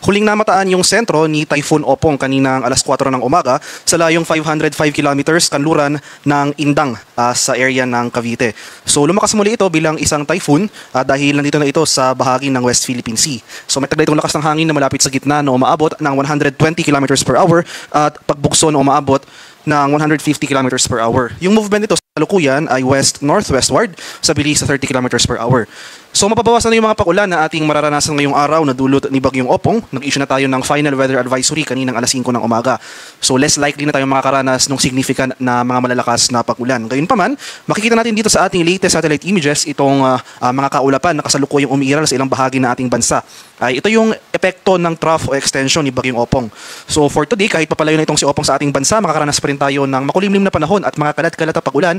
Huling namataan yung sentro ni Typhoon Opong kaninang alas 4 ng umaga sa layong 505 kilometers kanluran ng Indang sa area ng Cavite. So lumakas muli ito bilang isang typhoon dahil nandito na ito sa bahagi ng West Philippine Sea. So may taglay itong lakas ng hangin na malapit sa gitna na umaabot ng 120 kilometers per hour at pagbugso na umaabot ng 150 kilometers per hour. Yung movement nito sa kalukuyan ay west-northwestward sa bilis sa 30 kilometers per hour. So mapabawasan na yung mga pakulan na ating mararanasan ngayong araw na dulot ni Bagyong Opong. Nag-issue na tayo ng final weather advisory kaninang alas 5 ng umaga. So less likely na tayong makakaranas ng significant na mga malalakas na pakulan. Gayunpaman, makikita natin dito sa ating latest satellite images itong mga kaulapan na kasalukuyang umiiral sa ilang bahagi ng ating bansa. Ito yung epekto ng trough o extension ni Bagyong Opong. So for today, kahit papalayo na itong si Opong sa ating bansa, makakaranas pa rin tayo ng makulimlim na panahon at mga kalat-kalat na pakulan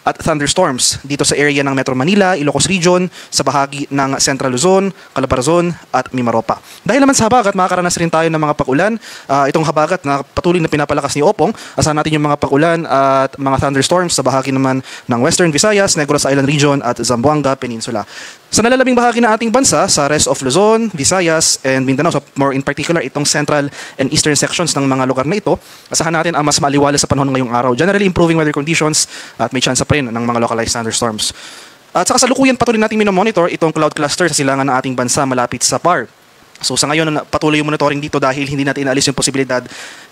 at thunderstorms dito sa area ng Metro Manila, Ilocos Region, sa bahagi ng Central Luzon, Calabarzon at Mimaropa. Dahil naman sa habagat, makakaranas rin tayo ng mga pakulan. Itong habagat na patuloy na pinapalakas ni Opong, asahan natin yung mga pakulan at mga thunderstorms sa bahagi naman ng Western Visayas, Negros Island Region at Zamboanga Peninsula. Sa nalalabing bahagi ng ating bansa, sa rest of Luzon, Visayas, and Mindanao, so more in particular itong central and eastern sections ng mga lugar na ito, asahan natin ang mas maliwalas sa panahon ngayong araw. Generally improving weather conditions at may chance pa rin ng mga localized thunderstorms. At sa kasalukuyan patuloy natin minomonitor itong cloud cluster sa silangan ng ating bansa malapit sa PAR. So sa ngayon, patuloy yung monitoring dito dahil hindi natin inaalis yung posibilidad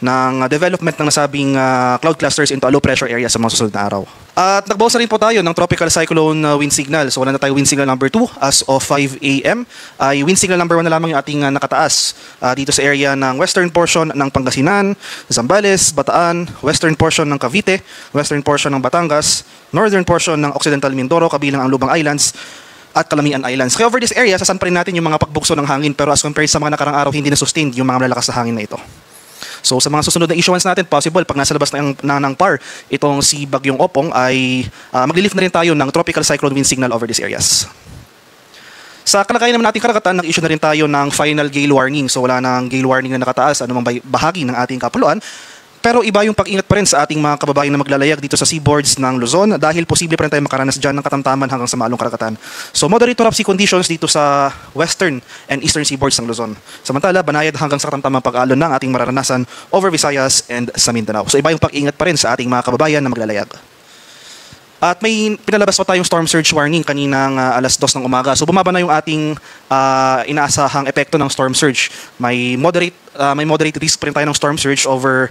ng development ng nasabing cloud clusters into a low pressure area sa mga susunod na araw. At nagbawas na rin po tayo ng tropical cyclone wind signal. So wala na tayo wind signal number 2 as of 5 a.m. Ay wind signal number 1 na lamang yung ating nakataas dito sa area ng western portion ng Pangasinan, Zambales, Bataan, western portion ng Cavite, western portion ng Batangas, northern portion ng Occidental Mindoro kabilang ang Lubang Islands, at Calamian Islands. Kaya over this area, sasan pa rin natin yung mga pagbukso ng hangin pero as compared sa mga nakarang araw, hindi na sustained yung mga malalakas na hangin na ito. So sa mga susunod na issuance natin, possible pag nasa labas ng PAR, itong si Bagyong Opong ay maglilift na rin tayo ng tropical cyclone wind signal over these areas. Sa kalagayan naman nating karagatan, nag-issue na rin tayo ng final gale warning. So wala nang gale warning na nakataas anumang bahagi ng ating kapuluan. Pero iba yung pag-ingat pa rin sa ating mga kababayan na maglalayag dito sa seaboards ng Luzon dahil posible pa rin tayo makaranas dyan ng katamtaman hanggang sa maalong karagatan. So moderate to rough sea conditions dito sa western and eastern seaboards ng Luzon. Samantala, banayad hanggang sa katamtamang pag-alon ng ating mararanasan over Visayas and sa Mindanao. So iba yung pag-ingat pa rin sa ating mga kababayan na maglalayag. At may pinalabas pa tayong storm surge warning kaninang alas 2 ng umaga. So bumaba na yung ating inaasahang epekto ng storm surge. May moderate risk pa rin tayo ng storm surge over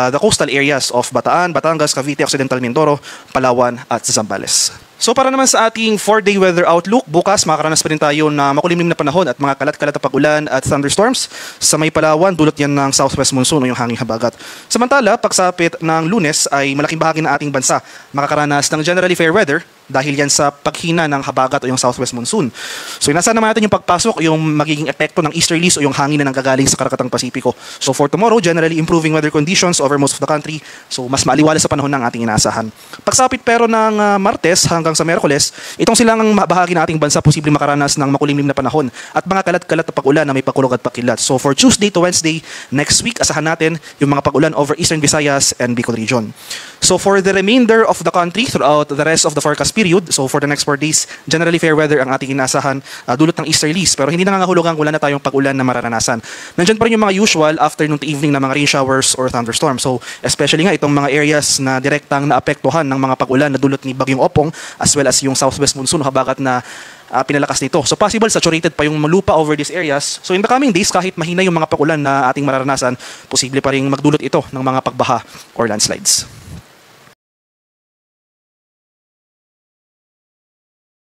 the coastal areas of Bataan, Batangas, Cavite, Occidental Mindoro, Palawan at Zambales. So para naman sa ating 4-day weather outlook, bukas makakaranas pa rin tayo na makulimlim na panahon at mga kalat-kalat na pagulan at thunderstorms. Sa may Palawan, dulot yan ng southwest monsoon o yung hanging habagat. Samantala, pagsapit ng Lunes ay malaking bahagi ng ating bansa makakaranas ng generally fair weather dahil yan sa paghina ng habagat o yung southwest monsoon. So inasahan naman natin yung pagpasok o yung magiging epekto ng easterlies o yung hangin na nanggagaling sa Karakatang Pasipiko. So for tomorrow, generally improving weather conditions over most of the country. So mas maaliwalas sa panahon ng ating inaasahan. Pagsapit pero ng Martes hanggang sa Miyerkules, itong silangang bahagi ng ating bansa posibleng makaranas ng makulimlim na panahon at mga kalat-kalat na pag-ulan na may pagkulog at pagkilat. So for Tuesday to Wednesday next week, asahan natin yung mga pag-ulan over Eastern Visayas and Bicol region. So for the remainder of the country throughout the rest of the forecast period, so for the next 4 days, generally fair weather ang ating inaasahan dulot ng easterlies pero hindi nangangahulugang wala na tayong pag-ulan na mararanasan. Nandiyan pa rin yung mga usual afternoon to evening na mga rain showers or thunderstorms. So especially nga itong mga areas na direktang naapektuhan ng mga pag-ulan na dulot ni Bagyong Opong as well as yung southwest monsoon habagat na pinalakas nito. So possible saturated pa yung lupa over these areas. So in the coming days, kahit mahina yung mga pag-ulan na ating mararanasan, posible pa rin magdulot ito ng mga pagbaha or landslides.